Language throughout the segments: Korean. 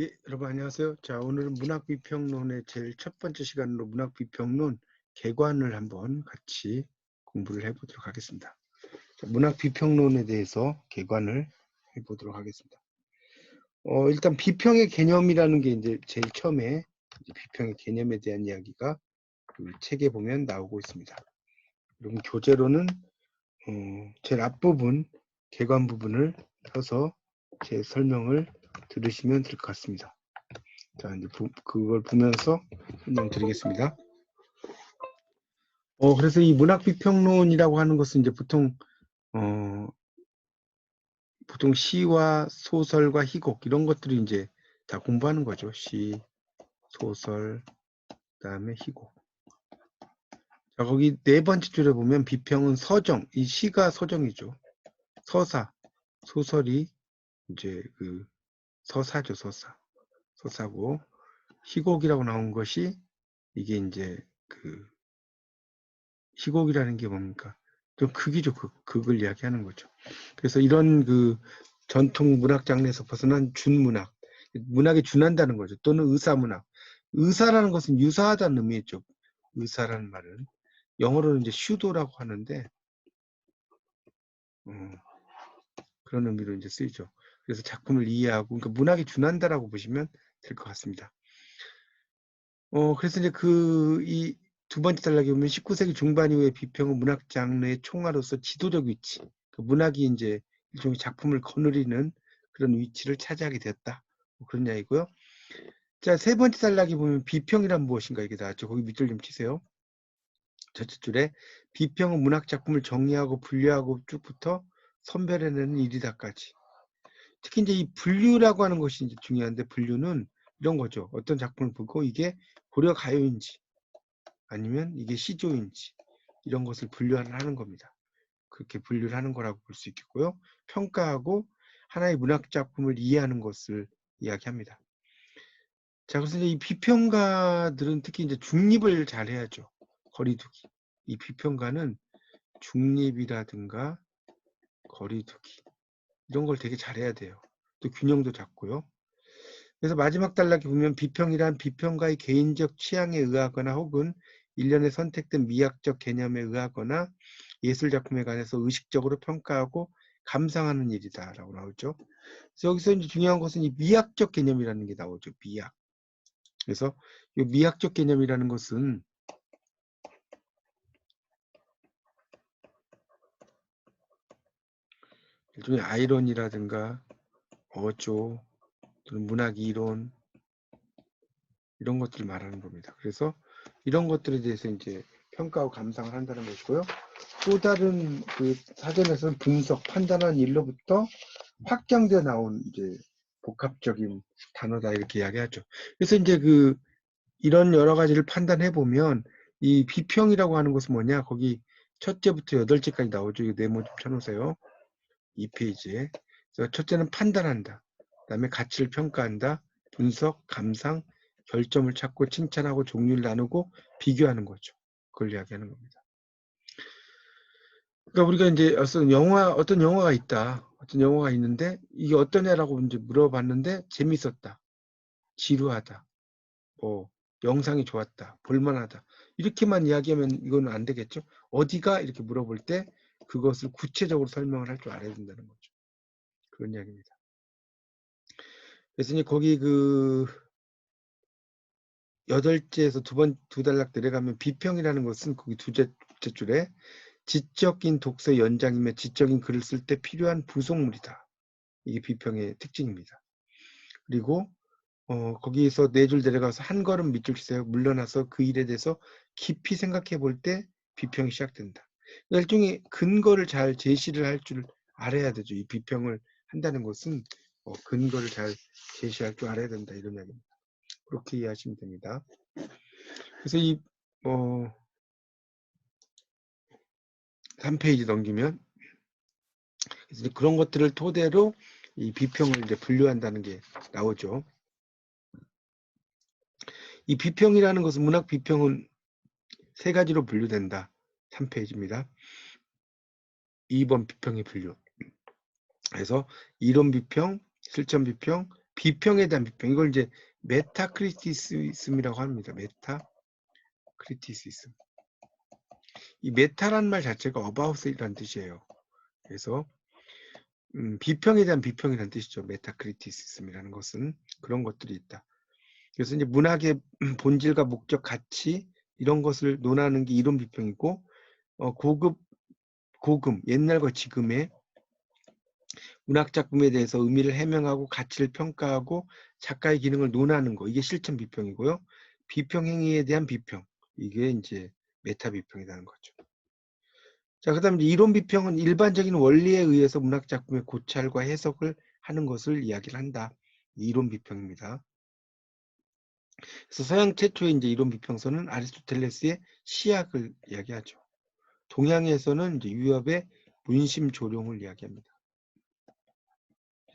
예, 여러분 안녕하세요. 자, 오늘은 문학비평론의 제일 첫 번째 시간으로 문학비평론 개관을 한번 같이 공부를 해보도록 하겠습니다. 자, 문학비평론에 대해서 개관을 해보도록 하겠습니다. 일단 비평의 개념이라는 게 이제 제일 처음에 이제 비평의 개념에 대한 이야기가 그 책에 보면 나오고 있습니다. 여러분 교재로는 제일 앞부분 개관 부분을 펴서 제 설명을 들으시면 될 것 같습니다. 자, 이제 그걸 보면서 설명드리겠습니다. 그래서 이 문학비평론이라고 하는 것은 이제 보통 시와 소설과 희곡 이런 것들이 이제 다 공부하는 거죠. 시, 소설, 그다음에 희곡. 자, 거기 네 번째 줄에 보면 비평은 서정, 이 시가 서정이죠. 서사, 소설이 이제 그 서사죠, 서사고 희곡이라고 나온 것이 이게 이제 그 희곡이라는 게 뭡니까? 좀 극이죠, 극을 이야기하는 거죠. 그래서 이런 그 전통 문학 장르에서 벗어난 준문학, 문학에 준한다는 거죠. 또는 의사문학. 의사라는 것은 유사하다는 의미였죠. 의사라는 말은 영어로는 이제 슈도라고 하는데 그런 의미로 이제 쓰이죠. 그래서 작품을 이해하고, 그러니까 문학에 준한다라고 보시면 될 것 같습니다. 그래서 이제 이 두 번째 단락에 보면 19세기 중반 이후에 비평은 문학 장르의 총화로서 지도적 위치, 그 문학이 이제 일종의 작품을 거느리는 그런 위치를 차지하게 되었다. 그런 이야기고요. 자, 세 번째 단락에 보면 비평이란 무엇인가 이게 나왔죠. 거기 밑줄 좀 치세요. 첫째 줄에 비평은 문학 작품을 정리하고 분류하고 쭉부터 선별해내는 일이다까지. 특히 이제 이 분류라고 하는 것이 이제 중요한데, 분류는 이런 거죠. 어떤 작품을 보고 이게 고려 가요인지 아니면 이게 시조인지 이런 것을 분류하는 겁니다. 그렇게 분류를 하는 거라고 볼 수 있겠고요. 평가하고 하나의 문학 작품을 이해하는 것을 이야기합니다. 자, 그래서 이 비평가들은 특히 이제 중립을 잘 해야죠. 거리두기. 이 비평가는 중립이라든가 거리두기 이런 걸 되게 잘해야 돼요. 또 균형도 잡고요. 그래서 마지막 단락에 보면 비평이란 비평가의 개인적 취향에 의하거나 혹은 일련의 선택된 미학적 개념에 의하거나 예술작품에 관해서 의식적으로 평가하고 감상하는 일이다 라고 나오죠. 그래서 여기서 이제 중요한 것은 이 미학적 개념이라는 게 나오죠. 미학. 그래서 이 미학적 개념이라는 것은 일종의 아이러니라든가 어조 또는 문학 이론 이런 것들을 말하는 겁니다. 그래서 이런 것들에 대해서 이제 평가하고 감상을 한다는 것이고요. 또 다른 그 사전에서는 분석, 판단한 일로부터 확장되어 나온 이제 복합적인 단어다 이렇게 이야기하죠. 그래서 이제 이런 여러 가지를 판단해 보면 이 비평이라고 하는 것은 뭐냐? 거기 첫째부터 8제까지 나오죠. 이거 네모 좀 쳐놓으세요. 2페이지에. 그래서 첫째는 판단한다. 그다음에 가치를 평가한다. 분석, 감상, 결점을 찾고 칭찬하고 종류를 나누고 비교하는 거죠. 그걸 이야기하는 겁니다. 그러니까 우리가 이제 어떤 영화가 있다. 어떤 영화가 있는데 이게 어떠냐라고 이제 물어봤는데 재밌었다. 지루하다. 뭐 영상이 좋았다. 볼만하다. 이렇게만 이야기하면 이거는 안 되겠죠. 어디가 이렇게 물어볼 때 그것을 구체적으로 설명을 할 줄 알아야 된다는 거죠. 그런 이야기입니다. 그래서 이제 거기 8제에서 두 단락 내려가면 비평이라는 것은 거기 둘째 줄에 지적인 독서의 연장이며 지적인 글을 쓸 때 필요한 부속물이다. 이게 비평의 특징입니다. 그리고 거기에서 4줄 내려가서 한 걸음 밑줄 치세요. 물러나서 그 일에 대해서 깊이 생각해 볼 때 비평이 시작된다. 일종의 근거를 잘 제시를 할 줄 알아야 되죠. 이 비평을 한다는 것은 근거를 잘 제시할 줄 알아야 된다. 이런 이야기입니다. 그렇게 이해하시면 됩니다. 그래서 3페이지 넘기면 이제 그런 것들을 토대로 이 비평을 이제 분류한다는 게 나오죠. 이 비평이라는 것은 문학 비평은 3가지로 분류된다. 3페이지입니다. 2번 비평의 분류. 그래서 이론 비평, 실천 비평, 비평에 대한 비평. 이걸 이제 메타크리티시즘이라고 합니다. 메타크리티시즘. 이 메타란 말 자체가 about이라는 뜻이에요. 그래서 비평에 대한 비평이라는 뜻이죠. 메타크리티시즘이라는 것은 그런 것들이 있다. 그래서 이제 문학의 본질과 목적, 가치 이런 것을 논하는 게 이론 비평이고, 고금, 옛날과 지금의 문학 작품에 대해서 의미를 해명하고 가치를 평가하고 작가의 기능을 논하는 거, 이게 실천 비평이고요. 비평 행위에 대한 비평, 이게 이제 메타 비평이라는 거죠. 자, 그다음에 이론 비평은 일반적인 원리에 의해서 문학 작품의 고찰과 해석을 하는 것을 이야기를 한다. 이론 비평입니다. 그래서 서양 최초의 이제 이론 비평서는 아리스토텔레스의 시학을 이야기하죠. 동양에서는 이제 유럽의 문심 조룡을 이야기합니다.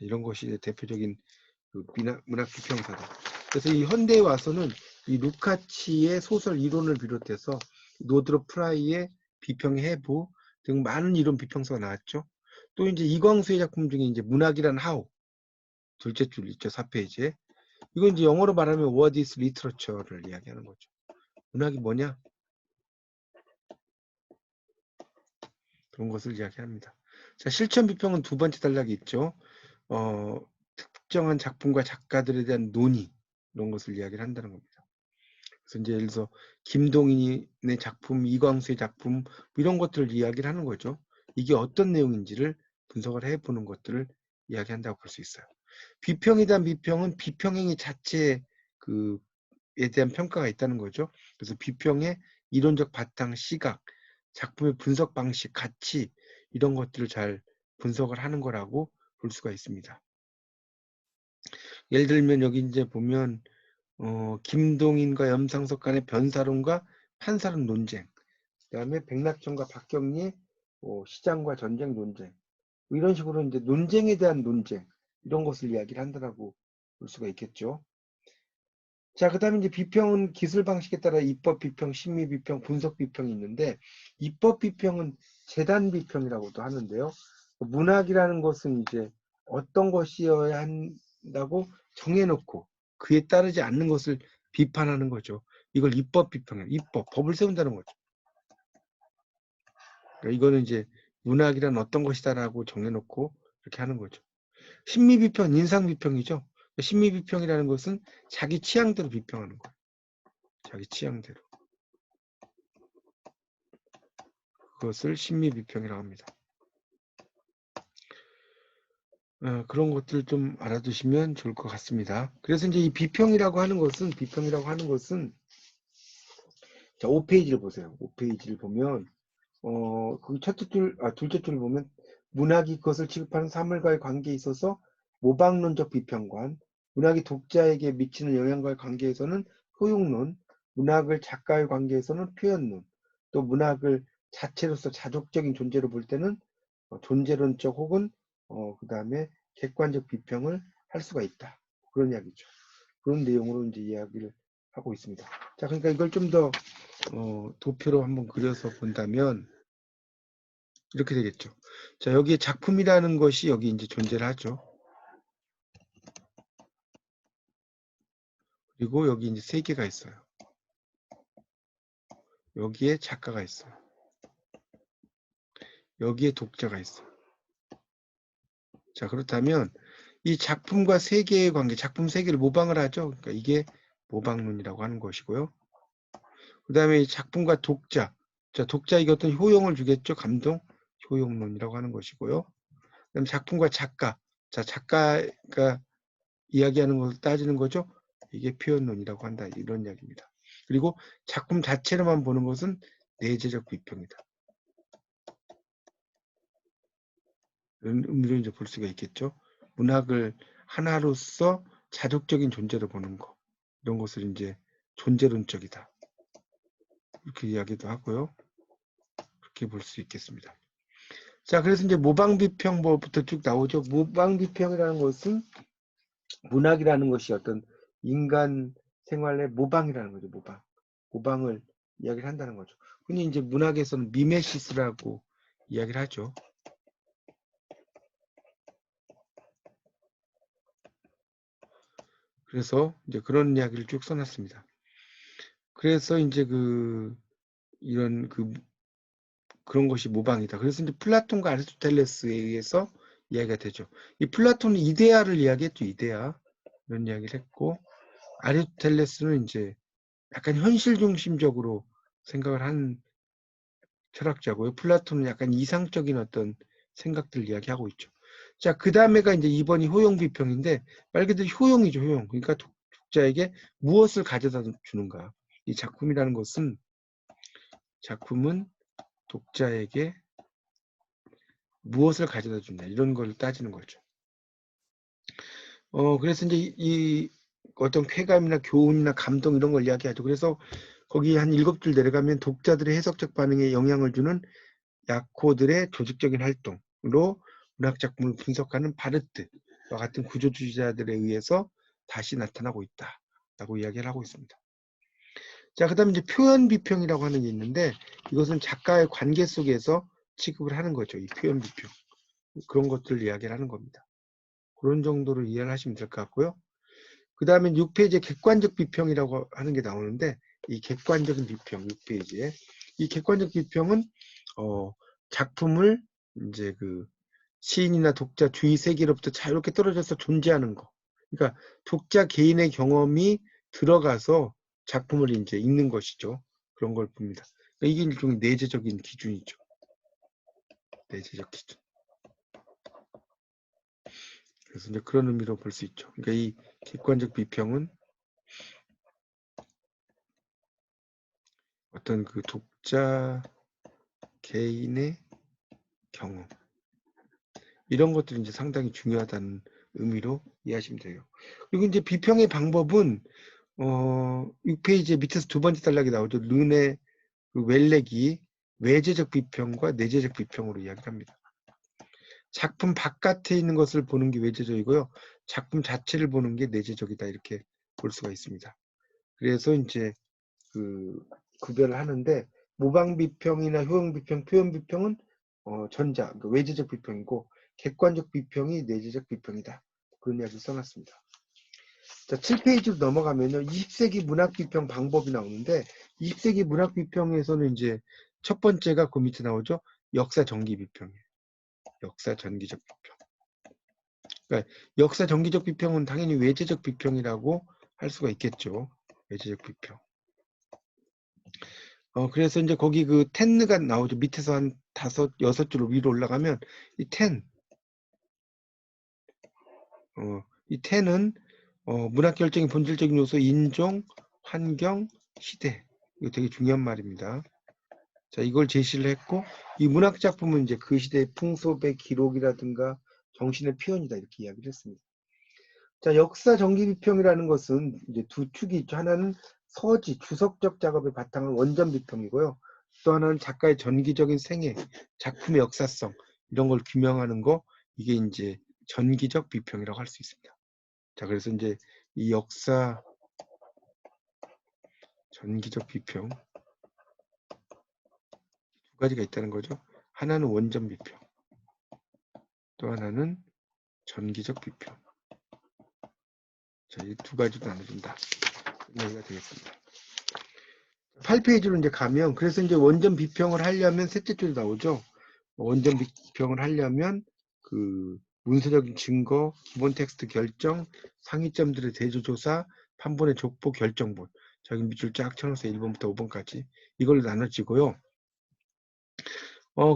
이런 것이 대표적인 그 문학 비평사다. 그래서 이 현대에 와서는 이 루카치의 소설 이론을 비롯해서 노드로 프라이의 비평의 해부 등 많은 이론 비평서가 나왔죠. 또 이제 이광수의 작품 중에 이제 문학이란 하우 둘째 줄 있죠. 4페이지에. 이건 이제 영어로 말하면 What is Literature를 이야기하는 거죠. 문학이 뭐냐? 그런 것을 이야기합니다. 자, 실천 비평은 두 번째 단락이 있죠. 특정한 작품과 작가들에 대한 논의 이런 것을 이야기를 한다는 겁니다. 그래서 이제 예를 들어서 김동인의 작품, 이광수의 작품 이런 것들을 이야기를 하는 거죠. 이게 어떤 내용인지를 분석을 해보는 것들을 이야기한다고 볼 수 있어요. 비평에 대한 비평은 비평행위 자체에 대한 평가가 있다는 거죠. 그래서 비평의 이론적 바탕, 시각, 작품의 분석 방식, 가치 이런 것들을 잘 분석을 하는 거라고 볼 수가 있습니다. 예를 들면 여기 이제 보면 김동인과 염상석 간의 변사론과 판사론 논쟁, 그 다음에 백낙천과 박경리의 시장과 전쟁 논쟁, 이런 식으로 이제 논쟁에 대한 논쟁 이런 것을 이야기를 한다라고 볼 수가 있겠죠. 자, 그 다음에 이제 비평은 기술 방식에 따라 입법 비평, 심리 비평, 분석 비평이 있는데, 입법 비평은 재단 비평이라고도 하는데요. 문학이라는 것은 이제 어떤 것이어야 한다고 정해놓고 그에 따르지 않는 것을 비판하는 거죠. 이걸 입법 비평이에요. 입법, 법을 세운다는 거죠. 그러니까 이거는 이제 문학이란 어떤 것이다라고 정해놓고 이렇게 하는 거죠. 심리 비평, 인상 비평이죠. 심리 비평이라는 것은 자기 취향대로 비평하는 거예요. 자기 취향대로. 그것을 심리비평이라고 합니다. 그런 것들 좀 알아두시면 좋을 것 같습니다. 그래서 이제 이 비평이라고 하는 것은 자, 5페이지를 보세요. 5페이지를 보면 그 둘째 줄을 보면 문학이 그것을 취급하는 사물과의 관계에 있어서 모방론적 비평관, 문학이 독자에게 미치는 영향과의 관계에서는 효용론, 문학을 작가의 관계에서는 표현론, 또 문학을 자체로서 자족적인 존재로 볼 때는 존재론적 혹은 그 다음에 객관적 비평을 할 수가 있다. 그런 이야기죠. 그런 내용으로 이제 이야기를 하고 있습니다. 자, 그러니까 이걸 좀 더 도표로 한번 그려서 본다면 이렇게 되겠죠. 자, 여기에 작품이라는 것이 여기 이제 존재를 하죠. 그리고 여기 이제 세 개가 있어요. 여기에 작가가 있어요. 여기에 독자가 있어요. 자, 그렇다면 이 작품과 세계의 관계, 작품 세계를 모방을 하죠. 그러니까 이게 모방론이라고 하는 것이고요. 그 다음에 이 작품과 독자, 자, 독자에게 어떤 효용을 주겠죠. 감동, 효용론이라고 하는 것이고요. 그 다음에 작품과 작가, 자, 작가가 이야기하는 것을 따지는 거죠. 이게 표현론이라고 한다. 이런 이야기입니다. 그리고 작품 자체로만 보는 것은 내재적 비평이다. 이런 의미로 이제 볼 수가 있겠죠. 문학을 하나로서 자족적인 존재로 보는 것. 이런 것을 이제 존재론적이다. 이렇게 이야기도 하고요. 그렇게 볼 수 있겠습니다. 자, 그래서 이제 모방비평부터 쭉 나오죠. 모방비평이라는 것은 문학이라는 것이 어떤 인간 생활의 모방이라는 거죠. 모방을 이야기를 한다는 거죠. 흔히 이제 문학에서는 미메시스라고 이야기를 하죠. 그래서 이제 그런 이야기를 쭉 써놨습니다. 그래서 이제 이런 그런 것이 모방이다. 그래서 이제 플라톤과 아리스토텔레스에 의해서 이야기가 되죠. 이 플라톤은 이데아를 이야기했죠. 이데아. 이런 이야기를 했고, 아리스토텔레스는 이제 약간 현실 중심적으로 생각을 한 철학자고요. 플라톤은 약간 이상적인 어떤 생각들을 이야기하고 있죠. 자, 그 다음에가 이제 2번이 효용 비평인데, 말 그대로 효용이죠, 효용. 그러니까 독자에게 무엇을 가져다 주는가. 이 작품은 독자에게 무엇을 가져다 주냐, 이런 걸 따지는 거죠. 그래서 이제 이 어떤 쾌감이나 교훈이나 감동 이런 걸 이야기하죠. 그래서 거기 한 7줄 내려가면 독자들의 해석적 반응에 영향을 주는 야코들의 조직적인 활동으로 문학 작품을 분석하는 바르트와 같은 구조주의자들에 의해서 다시 나타나고 있다라고 이야기를 하고 있습니다. 자, 그다음에 이제 표현 비평이라고 하는 게 있는데, 이것은 작가의 관계 속에서 취급을 하는 거죠. 이 표현 비평. 그런 것들을 이야기를 하는 겁니다. 그런 정도로 이해를 하시면 될 것 같고요. 그 다음에 6페이지에 객관적 비평이라고 하는 게 나오는데, 이 객관적인 비평 6페이지에 이 객관적 비평은 작품을 이제 시인이나 독자 주위 세계로부터 자유롭게 떨어져서 존재하는 거. 그러니까 독자 개인의 경험이 들어가서 작품을 이제 읽는 것이죠. 그런 걸 봅니다. 그러니까 이게 일종의 내재적인 기준이죠. 내재적 기준. 그래서 이제 그런 의미로 볼 수 있죠. 그러니까 이 객관적 비평은 어떤 독자 개인의 경험, 이런 것들이 이제 상당히 중요하다는 의미로 이해하시면 돼요. 그리고 이제 비평의 방법은 6페이지에 밑에서 두 번째 단락이 나오죠. 르네 웰렉이 외재적 비평과 내재적 비평으로 이야기합니다. 작품 바깥에 있는 것을 보는 게 외재적이고요. 작품 자체를 보는 게 내재적이다, 이렇게 볼 수가 있습니다. 그래서 이제 구별을 하는데, 모방 비평이나 효용 비평, 표현 비평은 전자, 외재적 비평이고, 객관적 비평이 내재적 비평이다. 그런 이야기를 써놨습니다. 자, 7페이지로 넘어가면요. 20세기 문학 비평 방법이 나오는데, 20세기 문학 비평에서는 이제 첫 번째가 그 밑에 나오죠. 역사 전기 비평이에요. 역사 전기적 비평. 그러니까 역사 전기적 비평은 당연히 외재적 비평이라고 할 수가 있겠죠. 외재적 비평. 그래서 이제 거기 텐느가 나오죠. 밑에서 한 5, 6줄 위로 올라가면 이 이 텐은 문학 결정의 본질적인 요소 인종, 환경, 시대. 이거 되게 중요한 말입니다. 자, 이걸 제시를 했고, 이 문학 작품은 이제 그 시대의 풍속의 기록이라든가 정신의 표현이다, 이렇게 이야기를 했습니다. 자, 역사 전기 비평이라는 것은 이제 두 축이 있죠. 하나는 서지, 주석적 작업의 바탕은 원전 비평이고요. 또 하나는 작가의 전기적인 생애, 작품의 역사성, 이런 걸 규명하는 거, 이게 이제 전기적 비평이라고 할 수 있습니다. 자, 그래서 이제 이 역사 전기적 비평 두 가지가 있다는 거죠. 하나는 원전 비평, 또 하나는 전기적 비평. 자, 이 두 가지도 나눠준다. 이야기가 되겠습니다. 8페이지로 이제 가면, 그래서 이제 원전 비평을 하려면 셋째 줄이 나오죠. 원전 비평을 하려면 문서적인 증거, 기본 텍스트 결정, 상위점들의 대조조사, 판본의 족보 결정본. 저기 밑줄 쫙 쳐놓으세요. 1번부터 5번까지. 이걸로 나눠지고요.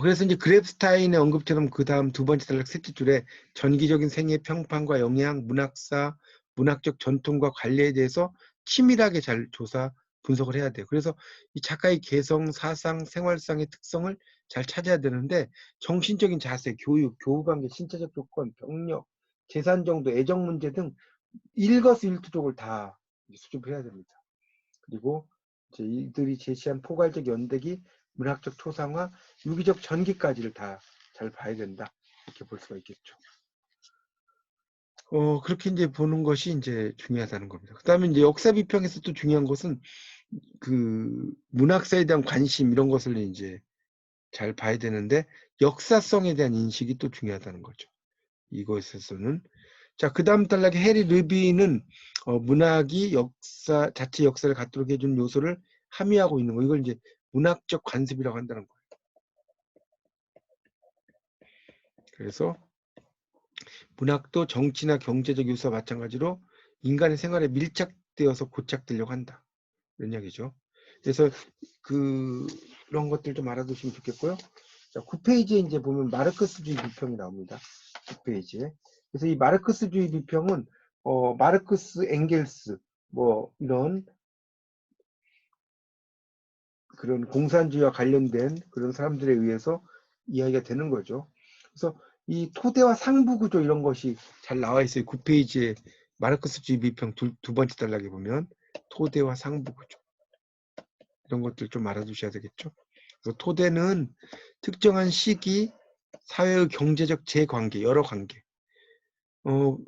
그래서 이제 그랩스타인의 언급처럼 그 다음 두 번째 단락 셋째 줄에 전기적인 생애 평판과 영향, 문학사, 문학적 전통과 관리에 대해서 치밀하게 잘 조사, 분석을 해야 돼요. 그래서 이 작가의 개성, 사상, 생활상의 특성을 잘 찾아야 되는데, 정신적인 자세, 교육, 교우관계, 신체적 조건, 병력, 재산 정도, 애정 문제 등 일거수일투족을 다 수집을 해야 됩니다. 그리고 이제 이들이 제시한 포괄적 연대기, 문학적 초상화, 유기적 전기까지를 다 잘 봐야 된다, 이렇게 볼 수가 있겠죠. 그렇게 이제 보는 것이 이제 중요하다는 겁니다. 그 다음에 이제 역사 비평에서 또 중요한 것은 문학사에 대한 관심, 이런 것을 이제 잘 봐야 되는데, 역사성에 대한 인식이 또 중요하다는 거죠. 이것에서는. 자, 그 다음 단락에 해리 르비는 문학이 자체 역사를 갖도록 해주는 요소를 함유하고 있는 거. 이걸 이제 문학적 관습이라고 한다는 거예요. 그래서 문학도 정치나 경제적 요소와 마찬가지로 인간의 생활에 밀착되어서 고착되려고 한다. 이런 이야기죠. 그래서 그런 것들 좀 알아두시면 좋겠고요. 자, 9페이지에 이제 보면 마르크스주의 비평이 나옵니다. 9페이지에. 그래서 이 마르크스주의 비평은 마르크스, 엥겔스 뭐 이런 그런 공산주의와 관련된 그런 사람들에 의해서 이야기가 되는 거죠. 그래서 이 토대와 상부 구조 이런 것이 잘 나와 있어요. 9페이지에 마르크스주의 비평 두 번째 단락에 보면 토대와 상부 구조 이런 것들 좀 알아두셔야 되겠죠. 그래서 토대는 특정한 시기 사회의 경제적 재관계, 여러 관계.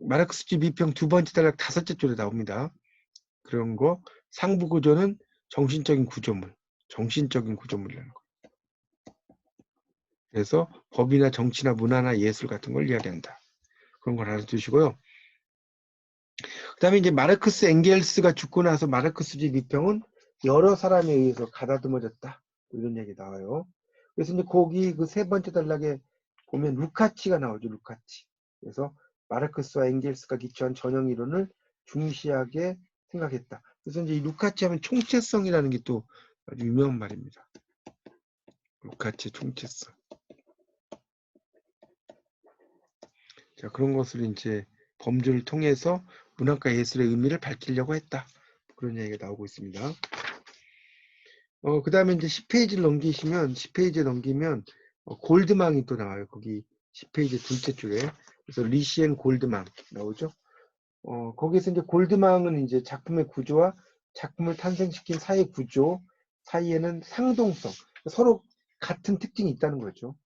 마르크스주의 비평 두 번째 단락 다섯째 줄에 나옵니다. 그런 거. 상부 구조는 정신적인 구조물이라는 거. 그래서 법이나 정치나 문화나 예술 같은 걸 이야기한다. 그런 걸 알아두시고요. 그 다음에 이제 마르크스 엥겔스가 죽고 나서 마르크스주의 비평은 여러 사람에 의해서 가다듬어졌다. 이런 얘기 나와요. 그래서 이제 거기 그 세 번째 단락에 보면 루카치가 나오죠. 루카치. 그래서 마르크스와 엥겔스가 기초한 전형 이론을 중시하게 생각했다. 그래서 이제 이 루카치 하면 총체성이라는 게 또 아주 유명한 말입니다. 루카치의 총체성. 자, 그런 것을 이제 범주를 통해서 문학과 예술의 의미를 밝히려고 했다. 그런 얘기가 나오고 있습니다. 그 다음에 이제 10페이지를 넘기시면, 10페이지에 넘기면, 골드망이 또 나와요. 거기 10페이지 둘째 줄에. 그래서 리시엔 골드망 나오죠. 거기서 이제 골드망은 이제 작품의 구조와 작품을 탄생시킨 사회 구조 사이에는 상동성, 서로 같은 특징이 있다는 거죠.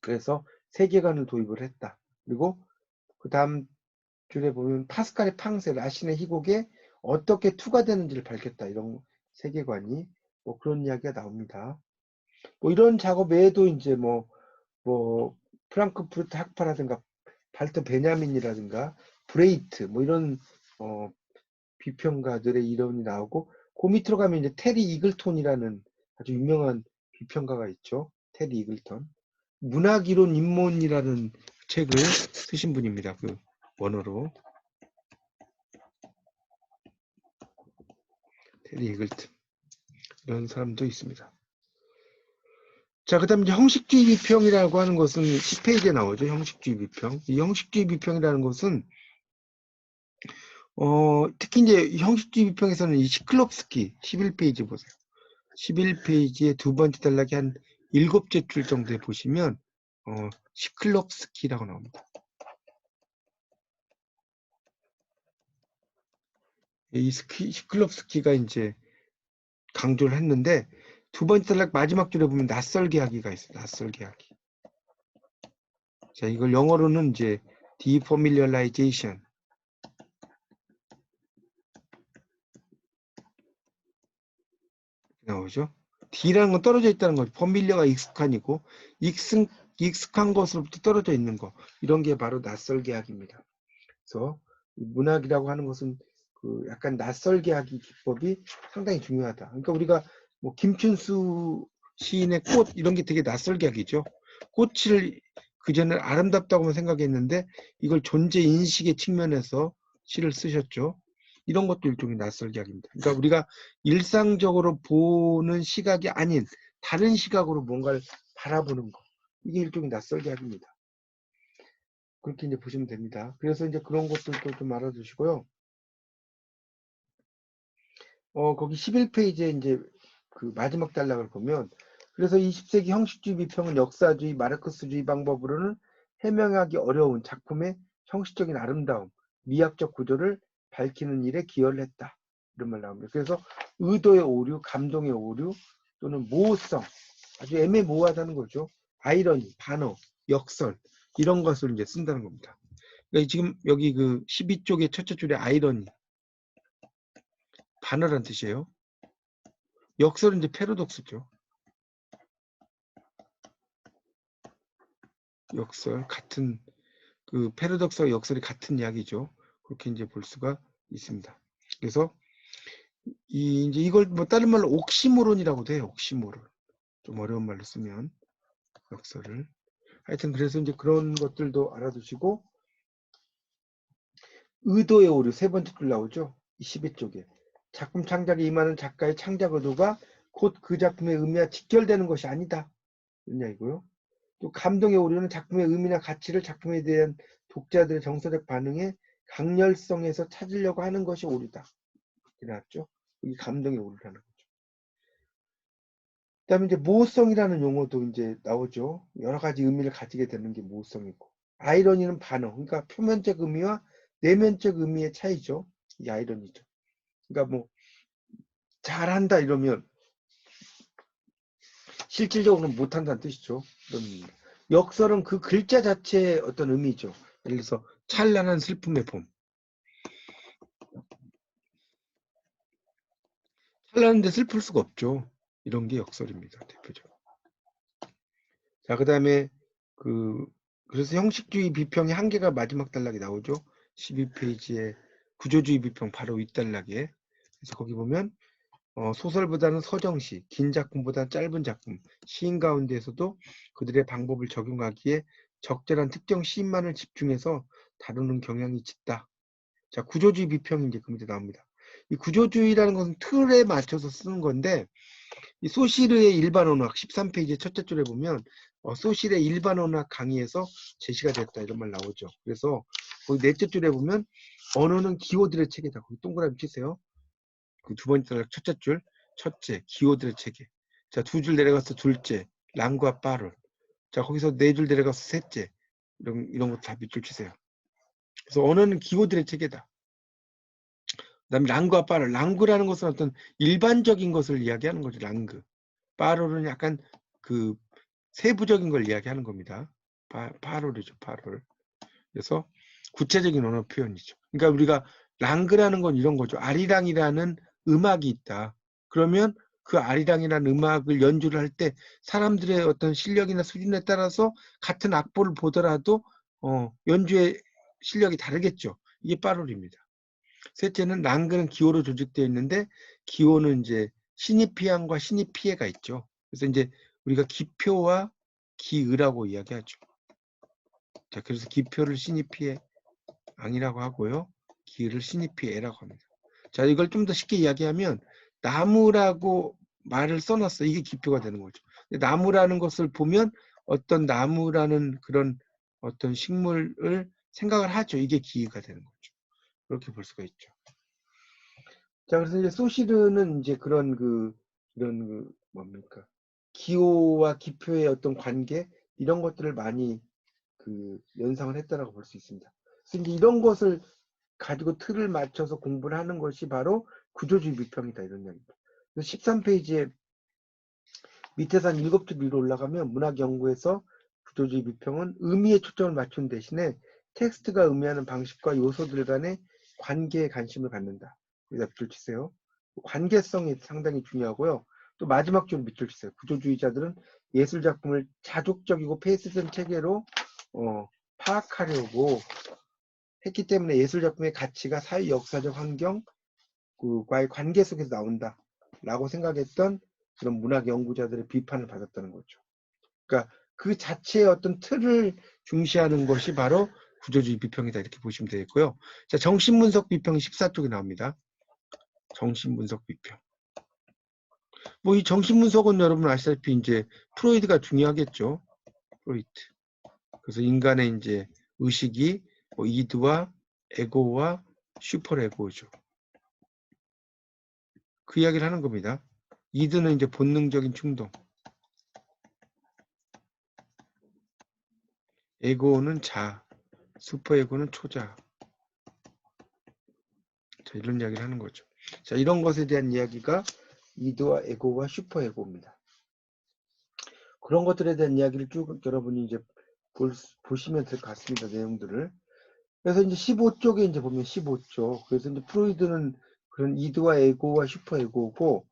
그래서 세계관을 도입을 했다. 그리고 그 다음 줄에 보면 파스칼의 팡세, 라신의 희곡에 어떻게 투과되는지를 밝혔다. 이런 세계관이 뭐 그런 이야기가 나옵니다. 뭐 이런 작업 외에도 이제 뭐 프랑크푸르트 학파라든가 발터 베냐민이라든가 브레이트 뭐 이런 비평가들의 이론이 나오고 그 밑으로 가면 이제 테리 이글톤이라는 아주 유명한 비평가가 있죠. 테리 이글톤. 문학이론 입문이라는 책을 쓰신 분입니다. 그 원어로. 테리 이글튼 이런 사람도 있습니다. 자, 그 다음에 이제 형식주의 비평이라고 하는 것은 10페이지에 나오죠. 형식주의 비평. 이 형식주의 비평이라는 것은 특히 이제 형식주의 비평에서는 이 시클롭스키 11페이지 보세요. 11페이지의 두 번째 단락이 한 7째 줄 정도에 보시면 시클롭스키라고 나옵니다. 이 시클롭스키가 이제 강조를 했는데 두 번째 단락 마지막 줄에 보면 낯설게 하기가 있어요. 낯설게 하기. 자, 이걸 영어로는 이제 defamiliarization 나오죠. D라는 건 떨어져 있다는 거죠. familiar가 익숙한이고 익숙한 것으로부터 떨어져 있는 거. 이런 게 바로 낯설게 하기입니다. 그래서 문학이라고 하는 것은 그 약간 낯설게 하기 기법이 상당히 중요하다. 그러니까 우리가 뭐 김춘수 시인의 꽃 이런 게 되게 낯설게 하기죠. 꽃을 그전에 아름답다고만 생각했는데 이걸 존재 인식의 측면에서 시를 쓰셨죠. 이런 것도 일종의 낯설게 하기입니다. 그러니까 우리가 일상적으로 보는 시각이 아닌 다른 시각으로 뭔가를 바라보는 거. 이게 일종의 낯설게 하기입니다. 그렇게 이제 보시면 됩니다. 그래서 이제 그런 것들도 좀 알아두시고요. 거기 11페이지에 이제 그 마지막 단락을 보면, 그래서 20세기 형식주의 비평은 역사주의, 마르크스주의 방법으로는 해명하기 어려운 작품의 형식적인 아름다움, 미학적 구조를 밝히는 일에 기여를 했다. 이런 말 나옵니다. 그래서 의도의 오류, 감동의 오류, 또는 모호성, 아주 애매모호하다는 거죠. 아이러니, 반어, 역설, 이런 것을 이제 쓴다는 겁니다. 그러니까 지금 여기 그 12쪽의 첫째 줄에 아이러니, 반어란 뜻이에요. 역설은 이제 패러독스죠. 역설, 같은 그 패러독스와 역설이 같은 이야기죠. 그렇게 이제 볼 수가 있습니다. 그래서 이제 이걸 뭐 다른 말로 옥시모론이라고도 해요. 옥시모론. 좀 어려운 말로 쓰면 역설을. 하여튼 그래서 이제 그런 것들도 알아두시고, 의도의 오류 세 번째 줄 나오죠. 12쪽에 작품 창작에 임하는 작가의 창작 의도가 곧 그 작품의 의미와 직결되는 것이 아니다. 이런 이야기고요. 또 감동의 오류는 작품의 의미나 가치를 작품에 대한 독자들의 정서적 반응에 강렬성에서 찾으려고 하는 것이 오류다. 이렇게 나왔죠. 이게 감동의 오류라는 거죠. 그다음에 이제 모호성이라는 용어도 이제 나오죠. 여러 가지 의미를 가지게 되는 게 모호성이고, 아이러니는 반응, 그러니까 표면적 의미와 내면적 의미의 차이죠. 이 아이러니죠. 그러니까 뭐 잘한다 이러면 실질적으로는 못한다는 뜻이죠. 그런 의미입니다. 역설은 그 글자 자체의 어떤 의미죠. 예를 들어서 찬란한 슬픔의 봄. 찬란한데 슬플 수가 없죠. 이런 게 역설입니다. 대표적으로. 자, 그 다음에 그래서 형식주의 비평의 한계가 마지막 단락에 나오죠. 12페이지에 구조주의 비평 바로 윗단락에. 그래서 거기 보면 소설보다는 서정시, 긴 작품보다는 짧은 작품, 시인 가운데에서도 그들의 방법을 적용하기에 적절한 특정 시인만을 집중해서 다루는 경향이 짙다. 자, 구조주의 비평이 이제 그 밑에 나옵니다. 이 구조주의라는 것은 틀에 맞춰서 쓰는 건데, 이 소시르의 일반 언어학 13페이지 첫째 줄에 보면 소시르의 일반 언어학 강의에서 제시가 됐다 이런 말 나오죠. 그래서 거기 넷째 줄에 보면 언어는 기호들의 체계다. 거기 동그라미 치세요. 그 두 번째 단락 첫째 줄, 첫째 기호들의 체계. 자, 두 줄 내려가서 둘째 랑과 빠를. 자, 거기서 네 줄 내려가서 셋째 이런 거 다 밑줄 치세요. 그래서 언어는 기호들의 체계다. 그다음에 랑과 빠를. 랑구라는 것은 어떤 일반적인 것을 이야기하는 거죠. 랑그. 빠로는 약간 그 세부적인 걸 이야기하는 겁니다. 파롤이죠, 파롤. 그래서 구체적인 언어 표현이죠. 그러니까 우리가 랑그라는 건 이런 거죠. 아리랑이라는 음악이 있다. 그러면 그 아리랑이라는 음악을 연주를 할 때 사람들의 어떤 실력이나 수준에 따라서 같은 악보를 보더라도 연주의 실력이 다르겠죠. 이게 파롤입니다. 셋째는 랑그는 기호로 조직되어 있는데 기호는 이제 신입피양과 신입피해가 있죠. 그래서 이제 우리가 기표와 기의라고 이야기하죠. 자, 그래서 기표를 신입피해 앙이라고 하고요. 기의를 신입피해라고 합니다. 자, 이걸 좀 더 쉽게 이야기하면 나무라고 말을 써놨어. 이게 기표가 되는 거죠. 나무라는 것을 보면 어떤 나무라는 그런 어떤 식물을 생각을 하죠. 이게 기의가 되는 거죠. 그렇게 볼 수가 있죠. 자, 그래서 이제 소시르는 이제 이런 뭡니까? 기호와 기표의 어떤 관계, 이런 것들을 많이 연상을 했다라고 볼 수 있습니다. 그래서 이제 이런 것을 가지고 틀을 맞춰서 공부를 하는 것이 바로 구조주의 비평이다, 이런 이야기입니다. 13페이지에 밑에서 한 7줄 위로 올라가면 문학 연구에서 구조주의 비평은 의미에 초점을 맞춘 대신에 텍스트가 의미하는 방식과 요소들 간의 관계에 관심을 갖는다. 여기다 밑줄 치세요. 관계성이 상당히 중요하고요. 또 마지막 줄 밑줄 치세요. 구조주의자들은 예술작품을 자족적이고 페이스된 체계로 파악하려고 했기 때문에 예술작품의 가치가 사회 역사적 환경과의 관계 속에서 나온다 라고 생각했던 그런 문학 연구자들의 비판을 받았다는 거죠. 그러니까 그 자체의 어떤 틀을 중시하는 것이 바로 구조주의 비평이다, 이렇게 보시면 되겠고요. 자, 정신분석 비평 14쪽에 나옵니다. 정신분석 비평. 뭐 이 정신분석은 여러분 아시다시피 이제 프로이드가 중요하겠죠. 프로이드. 그래서 인간의 이제 의식이 뭐 이드와 에고와 슈퍼에고죠. 그 이야기를 하는 겁니다. 이드는 이제 본능적인 충동. 에고는 자, 슈퍼에고는 초자. 자, 이런 이야기를 하는 거죠. 자, 이런 것에 대한 이야기가 이드와 에고와 슈퍼에고입니다. 그런 것들에 대한 이야기를 쭉 여러분이 이제 보시면 될 것 같습니다. 내용들을. 그래서 이제 15쪽에 이제 보면 15쪽. 그래서 이제 프로이드는 그런 이드와 에고와 슈퍼에고고,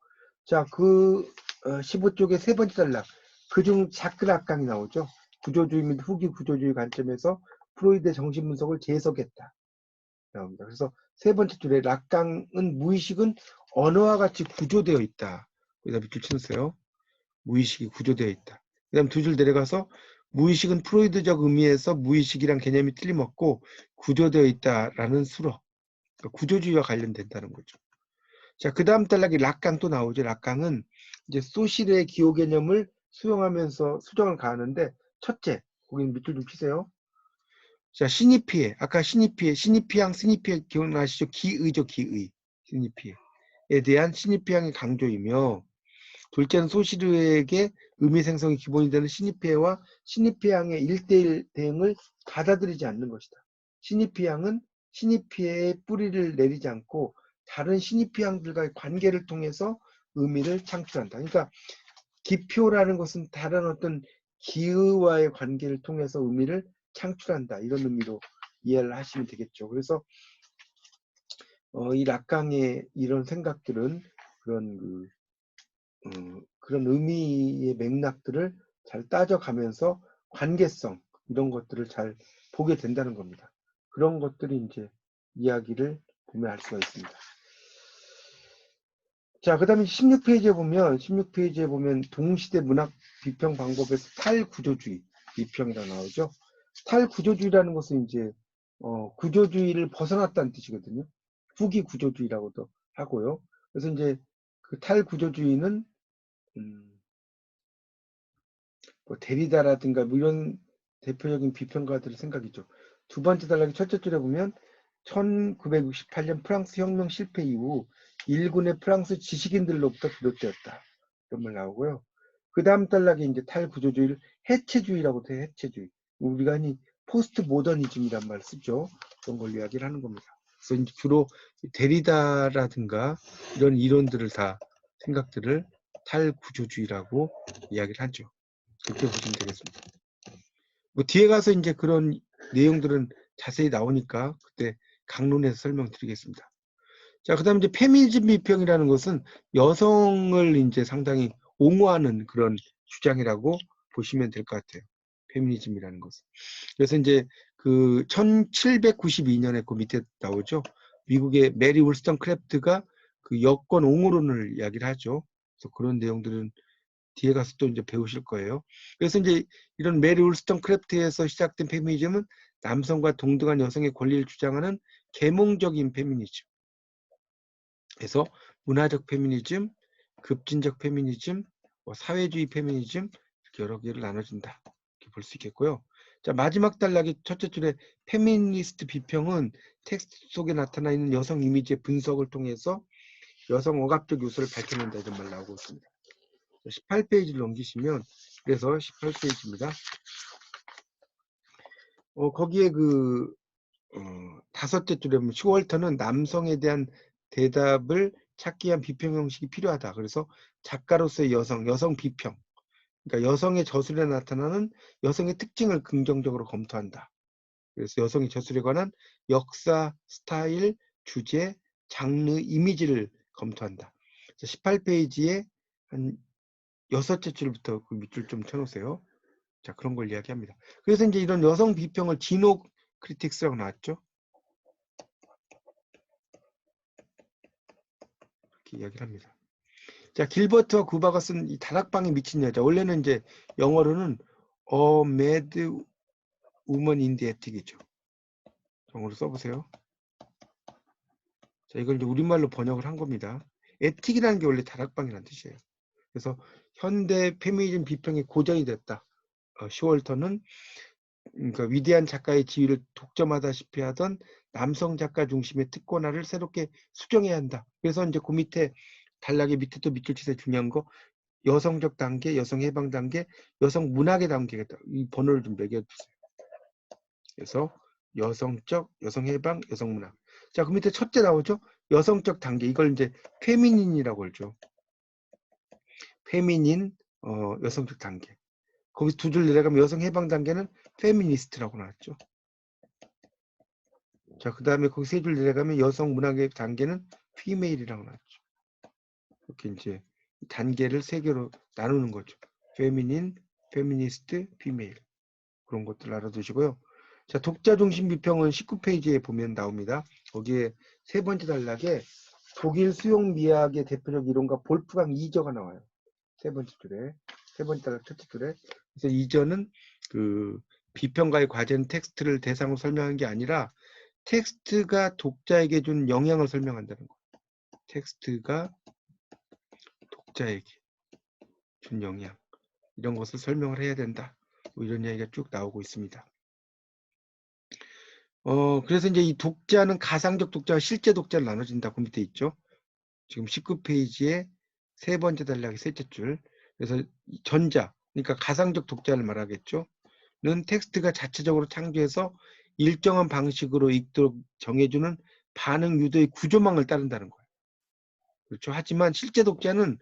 자, 15쪽의 세 번째 단락. 그중 자크락강이 나오죠. 구조주의 및 후기 구조주의 관점에서 프로이드의 정신 분석을 재해석했다. 나옵니다. 그래서 세 번째 줄에 락강은 무의식은 언어와 같이 구조되어 있다. 여기다 밑줄 쳐주세요. 무의식이 구조되어 있다. 그 다음 두 줄 내려가서 무의식은 프로이드적 의미에서 무의식이란 개념이 틀림없고 구조되어 있다라는 수로 그러니까 구조주의와 관련된다는 거죠. 자, 그 다음 단락이 락강 또 나오죠. 락강은 이제 소실의 기호 개념을 수용하면서 수정을 가하는데 첫째, 거기는 밑줄 좀 치세요. 자, 시니피에 아까 시니피앙, 스니피에 기억나시죠? 기의죠, 기의. 시니피에에 대한 시니피앙의 강조이며 둘째는 소시르에게 의미 생성이 기본이 되는 시니피에와 시니피앙의 1대1 대응을 받아들이지 않는 것이다. 시니피앙은 시니피에의 뿌리를 내리지 않고 다른 시니피앙들과의 관계를 통해서 의미를 창출한다. 그러니까 기표라는 것은 다른 어떤 기의와의 관계를 통해서 의미를 창출한다. 이런 의미로 이해를 하시면 되겠죠. 그래서 이 락강의 이런 생각들은 그런 의미의 맥락들을 잘 따져가면서 관계성 이런 것들을 잘 보게 된다는 겁니다. 그런 것들이 이제 이야기를 보면 알 수가 있습니다. 자, 그 다음에 16페이지에 보면 동시대 문학 비평 방법에서 탈구조주의 비평이라고 나오죠. 탈구조주의라는 것은 이제 구조주의를 벗어났다는 뜻이거든요. 후기 구조주의라고도 하고요. 그래서 이제 그 탈구조주의는 뭐 데리다라든가 뭐 이런 대표적인 비평가들의 생각이죠. 두 번째 단락의 첫째 줄에 보면 1968년 프랑스 혁명 실패 이후 일군의 프랑스 지식인들로부터 비롯되었다. 이런 말 나오고요. 그 다음 단락에 이제 탈구조주의를 해체주의라고 해요. 해체주의. 우리가 흔히 포스트 모더니즘이란 말을 쓰죠. 그런 걸 이야기를 하는 겁니다. 그래서 이제 주로 데리다라든가 이런 이론들을 다 생각들을 탈구조주의라고 이야기를 하죠. 그렇게 보시면 되겠습니다. 뭐 뒤에 가서 이제 그런 내용들은 자세히 나오니까 그때 강론해서 설명드리겠습니다. 자, 그다음 이제 페미니즘 비평이라는 것은 여성을 이제 상당히 옹호하는 그런 주장이라고 보시면 될 것 같아요. 페미니즘이라는 것은. 그래서 이제 그 1792년에 그 밑에 나오죠. 미국의 메리 울스턴 크래프트가 그 여권 옹호론을 이야기를 하죠. 그래서 그런 내용들은 뒤에 가서 또 이제 배우실 거예요. 그래서 이제 이런 메리 울스턴 크래프트에서 시작된 페미니즘은 남성과 동등한 여성의 권리를 주장하는 계몽적인 페미니즘. 그래서 문화적 페미니즘, 급진적 페미니즘, 뭐 사회주의 페미니즘 이렇게 여러 개를 나눠진다. 이렇게 볼 수 있겠고요. 자, 마지막 단락의 첫째 줄에 페미니스트 비평은 텍스트 속에 나타나 있는 여성 이미지의 분석을 통해서 여성 억압적 요소를 밝혀낸다 이런 말 나오고 있습니다. 18페이지를 넘기시면 그래서 18페이지입니다. 거기에 다섯째 줄에 보면 슈월터는 남성에 대한 대답을 찾기 위한 비평 형식이 필요하다. 그래서 작가로서의 여성 비평, 그러니까 여성의 저술에 나타나는 여성의 특징을 긍정적으로 검토한다. 그래서 여성의 저술에 관한 역사, 스타일, 주제, 장르, 이미지를 검토한다. 18페이지에 한 여섯째 줄부터 그 밑줄 좀 쳐놓으세요. 자, 그런 걸 이야기합니다. 그래서 이제 이런 여성 비평을 지노 크리틱스라고 나왔죠. 이렇게 이야기를 합니다. 자, 길버트와 구바가 쓴 이 다락방에 미친 여자. 원래는 이제 영어로는 A Mad Woman in the Attic이죠. 영어로 써보세요. 자, 이걸 이제 우리말로 번역을 한 겁니다. 에틱이라는 게 원래 다락방이라는 뜻이에요. 그래서 현대 페미니즘 비평의 고전이 됐다. 슈월터는 그러니까 위대한 작가의 지위를 독점하다시피 하던 남성 작가 중심의 특권화를 새롭게 수정해야 한다. 그래서 이제 그 밑에 단락의 밑에 또 밑줄 치세요. 중요한 거 여성적 단계, 여성 해방 단계, 여성 문학의 단계겠다. 이 번호를 좀 매겨주세요. 그래서 여성적, 여성 해방, 여성 문학. 자, 그 밑에 첫째 나오죠. 여성적 단계. 이걸 이제 페미닌이라고 하죠. 페미닌, 여성적 단계. 거기 두 줄 내려가면 여성 해방 단계는 페미니스트라고 나왔죠. 자, 그 다음에 거기 세 줄 내려가면 여성 문학의 단계는 피메일이라고 나왔죠. 이렇게 이제 단계를 세 개로 나누는 거죠. 페미닌, 페미니스트, 피메일. 그런 것들 알아두시고요. 자, 독자 중심 비평은 19페이지에 보면 나옵니다. 거기에 세 번째 단락에 독일 수용 미학의 대표적 이론과 볼프강 이저가 나와요. 세 번째 줄에, 세 번째 단락 첫째 줄에. 그래서 이저는 그 비평가의 과제는 텍스트를 대상으로 설명한 게 아니라 텍스트가 독자에게 준 영향을 설명한다는 거예요. 텍스트가 독자에게 준 영향, 이런 것을 설명을 해야 된다. 뭐 이런 이야기가 쭉 나오고 있습니다. 그래서 이제 이 독자는 가상적 독자와 실제 독자를 나눠진다고 밑에 있죠. 지금 19페이지에 세 번째 단락의 셋째 줄. 그래서 전자, 그러니까 가상적 독자를 말하겠죠. 는 텍스트가 자체적으로 창조해서 일정한 방식으로 읽도록 정해주는 반응 유도의 구조망을 따른다는 거예요. 그렇죠. 하지만 실제 독자는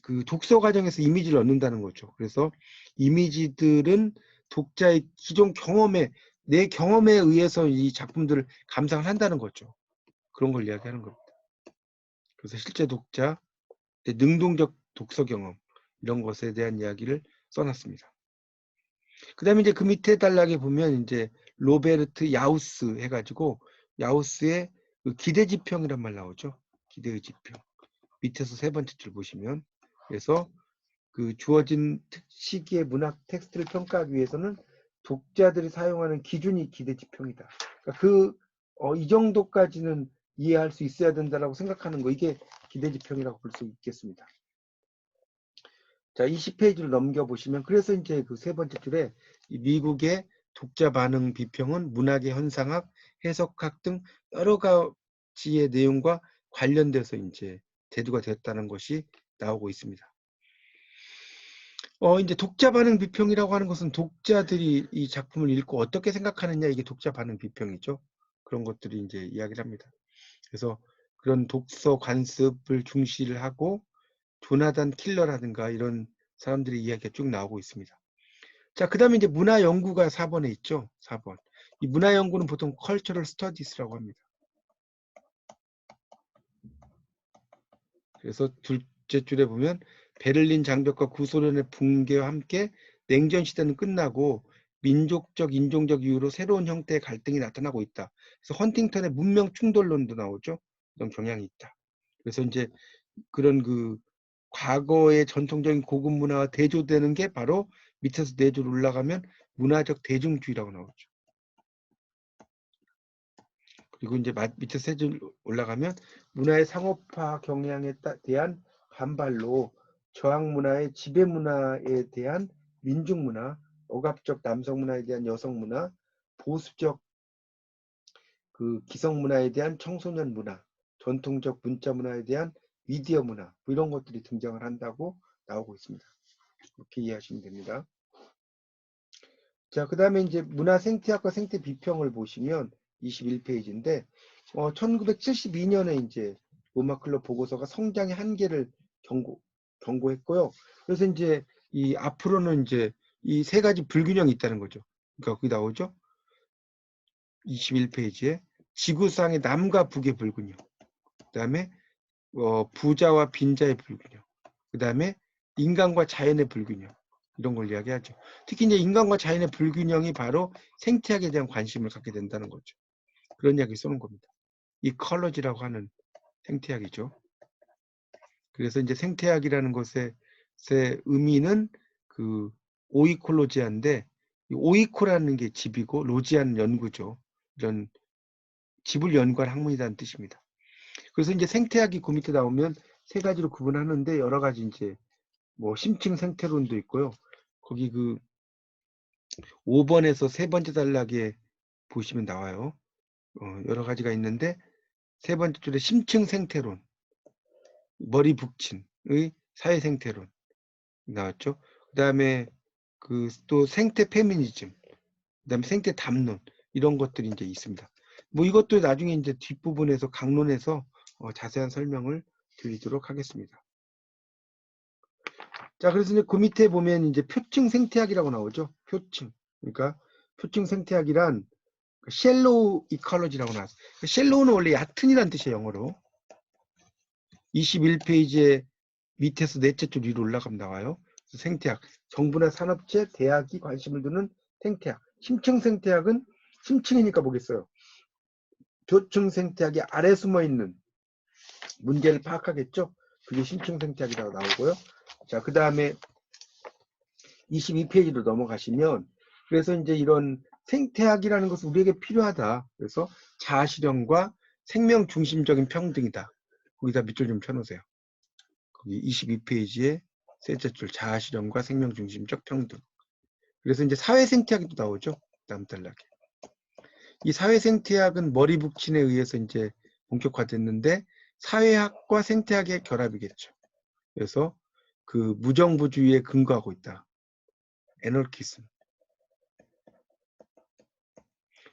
그 독서 과정에서 이미지를 얻는다는 거죠. 그래서 이미지들은 독자의 기존 경험에, 내 경험에 의해서 이 작품들을 감상을 한다는 거죠. 그런 걸 이야기하는 겁니다. 그래서 실제 독자, 능동적 독서 경험, 이런 것에 대한 이야기를 써놨습니다. 그 다음에 이제 그 밑에 단락에 보면 이제 로베르트 야우스 해가지고 야우스의 그 기대지평이란 말 나오죠. 기대의 지평. 밑에서 세 번째 줄 보시면, 그래서 그 주어진 시기의 문학 텍스트를 평가하기 위해서는 독자들이 사용하는 기준이 기대지평이다. 그러니까 이 정도까지는 이해할 수 있어야 된다라고 생각하는 거, 이게 기대지평이라고 볼 수 있겠습니다. 자, 20페이지를 넘겨보시면, 그래서 이제 그 세 번째 줄에 미국의 독자 반응 비평은 문학의 현상학, 해석학 등 여러 가지의 내용과 관련돼서 이제 대두가 됐다는 것이 나오고 있습니다. 이제 독자 반응 비평이라고 하는 것은 독자들이 이 작품을 읽고 어떻게 생각하느냐, 이게 독자 반응 비평이죠. 그런 것들이 이제 이야기를 합니다. 그래서 그런 독서 관습을 중시를 하고 조나단 킬러라든가 이런 사람들의 이야기가 쭉 나오고 있습니다. 자, 그 다음에 이제 문화 연구가 4번에 있죠. 4번. 이 문화 연구는 보통 컬처럴 스터디스라고 합니다. 그래서 둘째 줄에 보면 베를린 장벽과 구소련의 붕괴와 함께 냉전 시대는 끝나고 민족적, 인종적 이유로 새로운 형태의 갈등이 나타나고 있다. 그래서 헌팅턴의 문명 충돌론도 나오죠. 이런 경향이 있다. 그래서 이제 그런 그 과거의 전통적인 고급 문화와 대조되는 게 바로 밑에서 네 줄 올라가면 문화적 대중주의라고 나오죠. 그리고 이제 밑에 세 줄 올라가면 문화의 상업화 경향에 대한 반발로 저항 문화의 지배 문화에 대한 민중 문화, 억압적 남성 문화에 대한 여성 문화, 보수적 그 기성 문화에 대한 청소년 문화, 전통적 문자 문화에 대한 미디어 문화, 뭐 이런 것들이 등장을 한다고 나오고 있습니다. 이렇게 이해하시면 됩니다. 자, 그 다음에 이제 문화 생태학과 생태 비평을 보시면 21페이지인데, 1972년에 이제 로마클럽 보고서가 성장의 한계를 경고했고요. 그래서 이제 이 앞으로는 이제 이 세 가지 불균형이 있다는 거죠. 그러니까 거기 나오죠. 21페이지에 지구상의 남과 북의 불균형, 그 다음에 부자와 빈자의 불균형, 그 다음에 인간과 자연의 불균형, 이런 걸 이야기하죠. 특히 이제 인간과 자연의 불균형이 바로 생태학에 대한 관심을 갖게 된다는 거죠. 그런 이야기 쏘는 겁니다. 이컬러지라고 하는 생태학이죠. 그래서 이제 생태학이라는 것의 의미는 그 오이콜로지아인데, 오이코라는 게 집이고 로지아는 연구죠. 이런 집을 연구한 학문이라는 뜻입니다. 그래서 이제 생태학이 그 밑에 나오면 세 가지로 구분하는데, 여러 가지 이제 뭐 심층 생태론도 있고요. 거기 그 5번에서 세 번째 단락에 보시면 나와요. 여러 가지가 있는데, 세 번째 줄에 심층 생태론, 머리 북친의 사회 생태론 나왔죠. 그 다음에 그 또 생태 페미니즘, 그 다음에 생태 담론, 이런 것들이 이제 있습니다. 뭐 이것도 나중에 이제 뒷부분에서 강론에서 자세한 설명을 드리도록 하겠습니다. 자, 그래서 이제 그 밑에 보면 이제 표층 생태학이라고 나오죠. 표층. 그러니까 표층 생태학이란 쉘로우 이컬러지라고 나왔어요. 쉘로우는 원래 얕은이라는 뜻이에요, 영어로. 21페이지에 밑에서 넷째 줄 위로 올라가면 나와요. 생태학, 정부나 산업체, 대학이 관심을 두는 생태학. 심층 생태학은 심층이니까 뭐겠어요? 조층 생태학이 아래 숨어 있는 문제를 파악하겠죠? 그게 심층 생태학이라고 나오고요. 자, 그 다음에 22페이지로 넘어가시면, 그래서 이제 이런 생태학이라는 것은 우리에게 필요하다. 그래서 자아실현과 생명 중심적인 평등이다. 거기다 밑줄 좀 쳐놓으세요. 거기 22페이지에 셋째 줄 자아실현과 생명 중심적 평등. 그래서 이제 사회 생태학이 또 나오죠. 다음 단락에. 이 사회 생태학은 머리 북친에 의해서 이제 본격화됐는데 사회학과 생태학의 결합이겠죠. 그래서 그 무정부주의에 근거하고 있다. 애널키즘.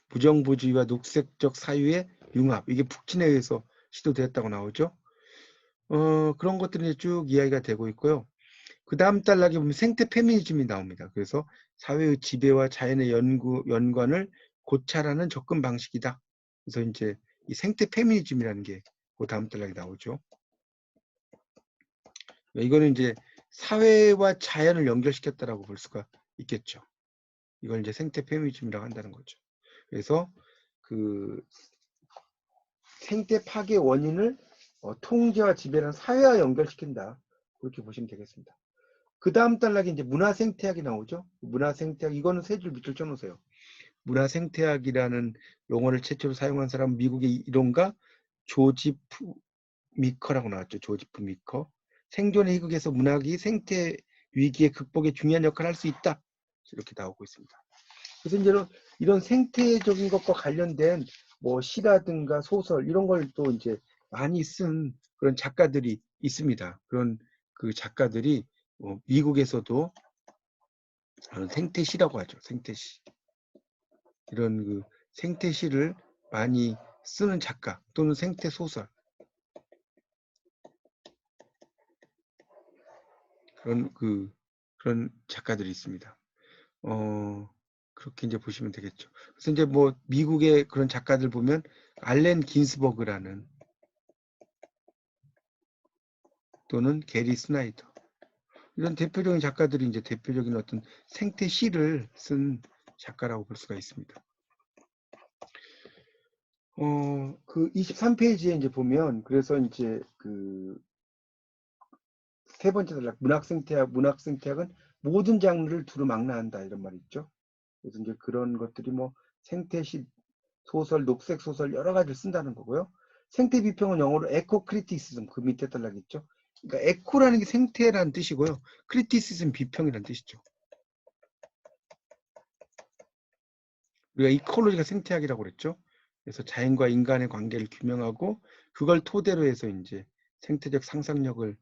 무정부주의와 녹색적 사유의 융합. 이게 북친에 의해서 시도되었다고 나오죠. 그런 것들이 쭉 이야기가 되고 있고요. 그 다음 단락에 보면 생태 페미니즘이 나옵니다. 그래서 사회의 지배와 자연의 연관을 고찰하는 접근 방식이다. 그래서 이제 이 생태 페미니즘이라는 게 그 다음 단락에 나오죠. 이거는 이제 사회와 자연을 연결시켰다라고 볼 수가 있겠죠. 이걸 이제 생태 페미니즘이라고 한다는 거죠. 그래서 그 생태 파괴 원인을 통제와 지배랑 사회와 연결시킨다. 그렇게 보시면 되겠습니다. 그 다음 단락에 이제 문화생태학이 나오죠. 문화생태학, 이거는 세 줄 밑줄 쳐놓으세요. 문화생태학이라는 용어를 최초로 사용한 사람은 미국의 이론가 조지프 미커라고 나왔죠. 조지프 미커. 생존의 희극에서 문학이 생태 위기의 극복에 중요한 역할을 할 수 있다. 이렇게 나오고 있습니다. 그래서 이제 이런 생태적인 것과 관련된 뭐 시라든가 소설 이런 걸 또 이제 많이 쓴 그런 작가들이 있습니다. 그런 그 작가들이 미국에서도 생태시라고 하죠. 생태시. 이런 그 생태시를 많이 쓰는 작가 또는 생태소설 그런 작가들이 있습니다. 그렇게 이제 보시면 되겠죠. 그래서 이제 뭐 미국의 그런 작가들 보면 알렌 긴스버그라는 또는 게리 스나이더 이런 대표적인 작가들이 이제 대표적인 어떤 생태시를 쓴 작가라고 볼 수가 있습니다. 그 23페이지에 이제 보면 그래서 이제 그 세 번째 단락 문학생태학은 모든 장르를 두루망라한다 이런 말이 있죠. 그래서 이제 그런 것들이 뭐 생태시 소설, 녹색 소설 여러 가지를 쓴다는 거고요. 생태 비평은 영어로 에코 크리티시즘 그 밑에 단락이 있죠. 그러니까 에코라는 게 생태라는 뜻이고요. 크리티시즘 비평이라는 뜻이죠. 우리가 이콜로지가 생태학이라고 그랬죠. 그래서 자연과 인간의 관계를 규명하고 그걸 토대로 해서 이제 생태적 상상력을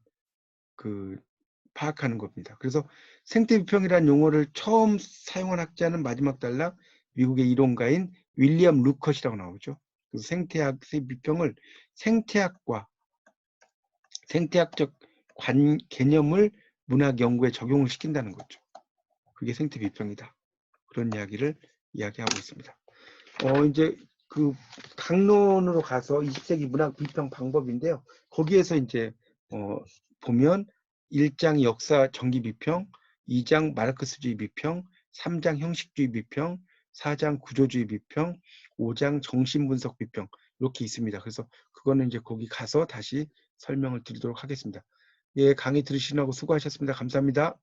파악하는 겁니다. 그래서 생태 비평이라는 용어를 처음 사용한 학자는 마지막 단락 미국의 이론가인 윌리엄 루컷이라고 나오죠. 그래서 생태학 비평을 생태학과 생태학적 개념을 문학 연구에 적용을 시킨다는 거죠. 그게 생태 비평이다. 그런 이야기를 이야기하고 있습니다. 이제 그 강론으로 가서 20세기 문학 비평 방법인데요. 거기에서 이제 보면 1장 역사 정기 비평, 2장 마르크스주의 비평, 3장 형식주의 비평, 4장 구조주의 비평, 5장 정신분석 비평 이렇게 있습니다. 그래서 그거는 이제 거기 가서 다시 설명을 드리도록 하겠습니다. 예, 강의 들으시느라고 수고하셨습니다. 감사합니다.